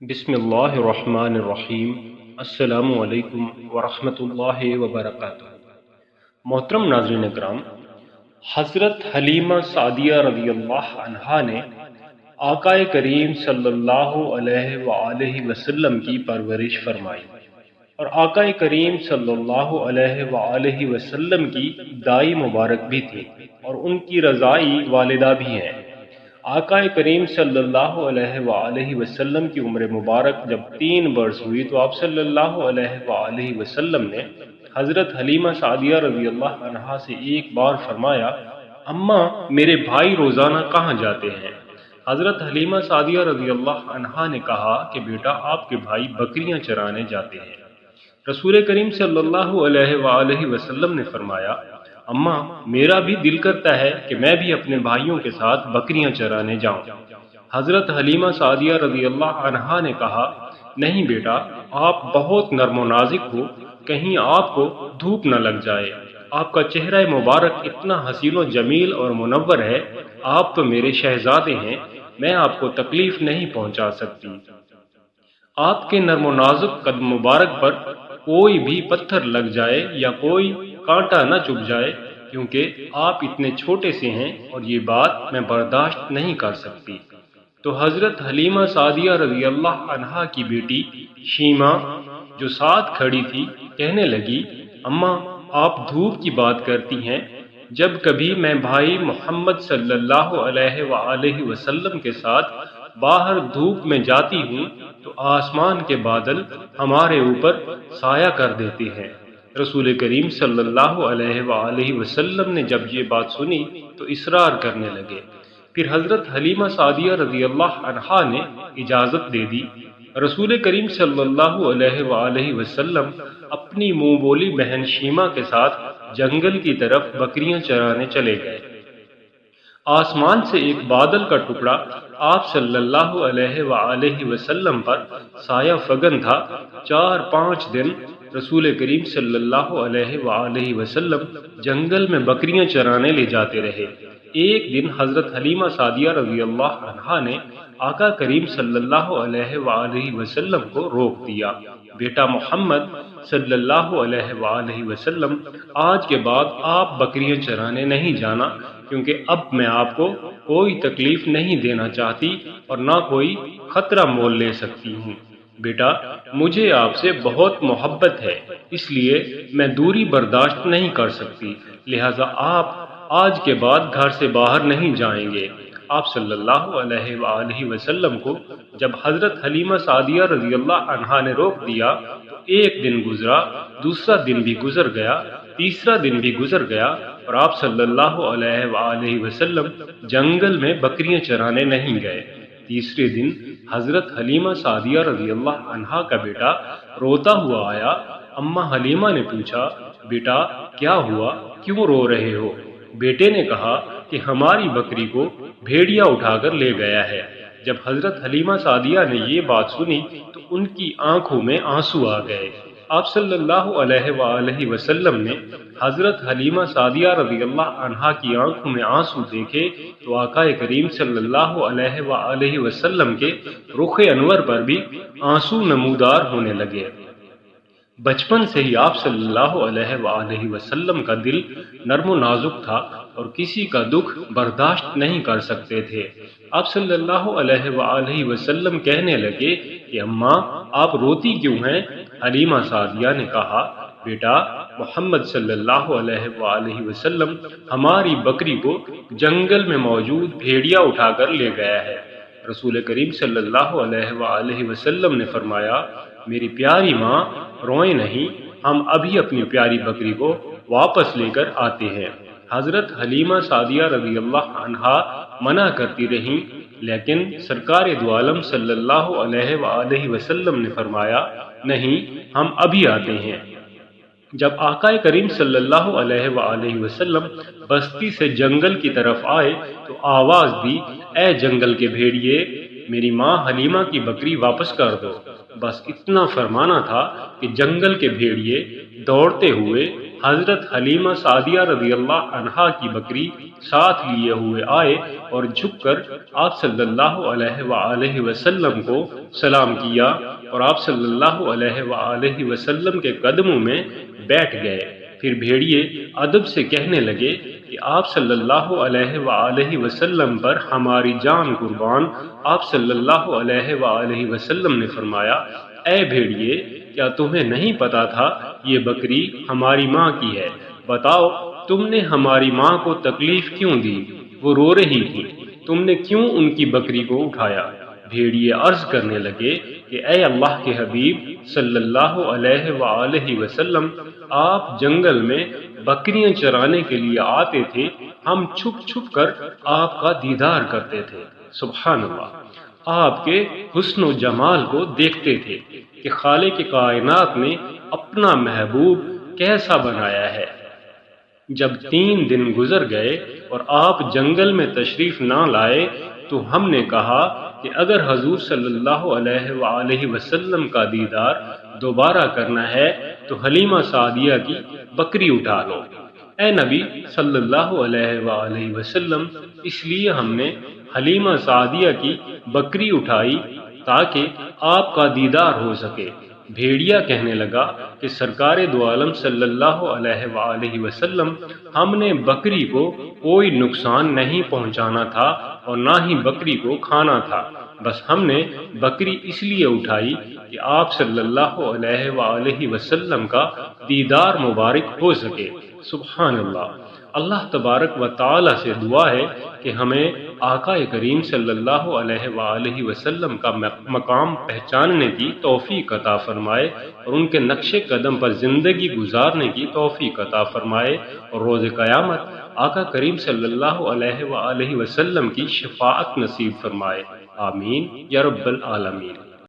بسم اللہ الرحمن الرحیم۔ السلام علیکم ورحمۃ اللہ وبرکاتہ۔ محترم ناظرین کرام، حضرت حلیمہ سعدیہ رضی اللہ عنہا نے آقا کریم صلی اللہ علیہ وآلہ وسلم کی پرورش فرمائی اور آقا کریم صلی اللہ علیہ وآلہ وسلم کی دائی مبارک بھی تھی اور ان کی رضائی والدہ بھی ہیں۔ آقا کریم صلی اللہ علیہ وآلہ وسلم کی عمر مبارک جب 3 برس ہوئی تو آپ صلی اللہ علیہ وآلہ وسلم نے حضرت حلیمہ سعدیہ رضی اللہ عنہا سے ایک بار فرمایا، اماں میرے بھائی روزانہ کہاں جاتے ہیں؟ حضرت حلیمہ سعدیہ رضی اللہ عنہا نے کہا کہ بیٹا آپ کے بھائی بکریاں چرانے جاتے ہیں۔ رسول کریم صلی اللہ علیہ وآلہ وسلم نے فرمایا، اماں میرا بھی دل کرتا ہے کہ میں بھی اپنے بھائیوں کے ساتھ بکریاں چرانے جاؤں۔ حضرت حلیمہ سعدیہ رضی اللہ عنہا نے کہا، نہیں بیٹا آپ بہت نرم و نازک ہو، کہیں آپ کو دھوپ نہ لگ جائے، آپ کا چہرہ مبارک اتنا حسین و جمیل اور منور ہے، آپ تو میرے شہزادے ہیں، میں آپ کو تکلیف نہیں پہنچا سکتی۔ آپ کے نرم و نازک قدم مبارک پر کوئی بھی پتھر لگ جائے یا کوئی کانٹا نہ چبھ جائے، کیونکہ آپ اتنے چھوٹے سے ہیں اور یہ بات میں برداشت نہیں کر سکتی۔ تو حضرت حلیمہ سعدیہ رضی اللہ عنہا کی بیٹی شیمہ جو ساتھ کھڑی تھی کہنے لگی، اماں آپ دھوپ کی بات کرتی ہیں، جب کبھی میں بھائی محمد صلی اللہ علیہ وآلہ وسلم کے ساتھ باہر دھوپ میں جاتی ہوں تو آسمان کے بادل ہمارے اوپر سایہ کر دیتے ہیں۔ رسول کریم صلی اللہ علیہ وآلہ وسلم نے جب یہ بات سنی تو اصرار کرنے لگے۔ پھر حضرت حلیمہ سعدیہ رضی اللہ عنہا نے اجازت دے دی۔ رسول کریم صلی اللہ علیہ وآلہ وسلم اپنی منہ بولی بہن شیمہ کے ساتھ جنگل کی طرف بکریاں چرانے چلے گئے۔ آسمان سے ایک بادل کا ٹکڑا آپ صلی اللہ علیہ وآلہ وسلم پر سایہ فگن تھا۔ 4-5 دن رسول کریم صلی اللہ علیہ وآلہ وسلم جنگل میں بکریاں چرانے لے جاتے رہے۔ ایک دن حضرت حلیمہ سعدیہ رضی اللہ عنہا نے آقا کریم صلی اللہ علیہ وآلہ وسلم کو روک دیا، بیٹا محمد صلی اللہ علیہ وآلہ وسلم آج کے بعد آپ بکریاں چرانے نہیں جانا، کیونکہ اب میں آپ کو کوئی تکلیف نہیں دینا چاہتی اور نہ کوئی خطرہ مول لے سکتی ہوں۔ بیٹا مجھے آپ سے بہت محبت ہے، اس لیے میں دوری برداشت نہیں کر سکتی، لہذا آپ آج کے بعد گھر سے باہر نہیں جائیں گے۔ آپ صلی اللہ علیہ وآلہ وسلم کو جب حضرت حلیمہ سعدیہ رضی اللہ عنہا نے روک دیا تو ایک دن گزرا، دوسرا دن بھی گزر گیا، تیسرا دن بھی گزر گیا اور آپ صلی اللہ علیہ وآلہ وسلم جنگل میں بکریاں چرانے نہیں گئے۔ تیسرے دن حضرت حلیمہ سعدیہ رضی اللہ عنہا کا بیٹا روتا ہوا آیا۔ اماں حلیمہ نے پوچھا، بیٹا کیا ہوا، کیوں رو رہے ہو؟ بیٹے نے کہا کہ ہماری بکری کو بھیڑیا اٹھا کر لے گیا ہے۔ جب حضرت حلیمہ سعدیہ نے یہ بات سنی تو ان کی آنکھوں میں آنسو آ گئے۔ آپ صلی اللہ علیہ وآلہ وسلم نے حضرت حلیمہ سعدیہ رضی اللہ عنہا کی آنکھوں میں آنسو دیکھے تو آقا کریم صلی اللہ علیہ وآلہ وسلم کے رخ انور پر بھی آنسو نمودار ہونے لگے۔ بچپن سے ہی آپ صلی اللہ علیہ وآلہ وسلم کا دل نرم و نازک تھا اور کسی کا دکھ برداشت نہیں کر سکتے تھے۔ آپ صلی اللہ علیہ وآلہ وسلم کہنے لگے کہ اماں آپ روتی کیوں ہیں؟ حلیمہ سعدیہ نے کہا، بیٹا محمد صلی اللہ علیہ وآلہ وسلم ہماری بکری کو جنگل میں موجود بھیڑیا اٹھا کر لے گیا ہے۔ رسول کریم صلی اللہ علیہ وآلہ وسلم نے فرمایا، میری پیاری ماں روئیں نہیں، ہم ابھی اپنی پیاری بکری کو واپس لے کر آتے ہیں۔ حضرت حلیمہ سعدیہ رضی اللہ عنہا منع کرتی رہیں، لیکن سرکار دو عالم صلی اللہ علیہ وآلہ وسلم نے فرمایا، نہیں ہم ابھی آتے ہیں۔ جب آقا کریم صلی اللہ علیہ وآلہ وسلم بستی سے جنگل کی طرف آئے تو آواز دی، اے جنگل کے بھیڑیے، میری ماں حلیمہ کی بکری واپس کر دو۔ بس اتنا فرمانا تھا کہ جنگل کے بھیڑیے دوڑتے ہوئے حضرت حلیمہ سعدیہ رضی اللہ عنہا کی بکری ساتھ لیے ہوئے آئے اور جھک کر آپ صلی اللہ علیہ وآلہ وسلم کو سلام کیا اور آپ صلی اللہ علیہ وآلہ وسلم کے قدموں میں بیٹھ گئے۔ پھر بھیڑیے ادب سے کہنے لگے کہ آپ صلی اللہ علیہ وآلہ وسلم پر ہماری جان قربان۔ آپ صلی اللہ علیہ وآلہ وسلم نے فرمایا، اے بھیڑیے، کیا تمہیں نہیں پتا تھا یہ بکری ہماری ماں کی ہے؟ بتاؤ تم نے ہماری ماں کو تکلیف کیوں دی؟ وہ رو رہی تھی، تم نے کیوں ان کی بکری کو اٹھایا؟ بھیڑیے عرض کرنے لگے کہ اے اللہ کے حبیب صلی اللہ علیہ وآلہ وسلم، آپ جنگل میں بکریاں چرانے کے لیے آتے تھے، ہم چھپ چھپ کر آپ کا دیدار کرتے تھے۔ سبحان اللہ، آپ کے حسن و جمال کو دیکھتے تھے کہ خالق کائنات نے اپنا محبوب کیسا بنایا ہے۔ جب 3 دن گزر گئے اور آپ جنگل میں تشریف نہ لائے تو ہم نے کہا کہ اگر حضور صلی اللہ علیہ وآلہ وسلم کا دیدار دوبارہ کرنا ہے تو حلیمہ سعدیہ کی بکری اٹھا لو۔ اے نبی صلی اللہ علیہ وآلہ وسلم، اس لیے ہم نے حلیمہ سعدیہ کی بکری اٹھائی تاکہ آپ کا دیدار ہو سکے۔ بھیڑیا کہنے لگا کہ سرکار دو عالم صلی اللہ علیہ وآلہ وسلم، ہم نے بکری کو کوئی نقصان نہیں پہنچانا تھا اور نہ ہی بکری کو کھانا تھا، بس ہم نے بکری اس لیے اٹھائی کہ آپ صلی اللہ علیہ وآلہ وسلم کا دیدار مبارک ہو سکے۔ سبحان اللہ، اللہ تبارک و تعالی سے دعا ہے کہ ہمیں آقا کریم صلی اللہ علیہ وآلہ وسلم کا مقام پہچاننے کی توفیق عطا فرمائے اور ان کے نقش قدم پر زندگی گزارنے کی توفیق عطا فرمائے اور روز قیامت آقا کریم صلی اللہ علیہ وآلہ وسلم کی شفاعت نصیب فرمائے۔ آمین یا رب العالمین۔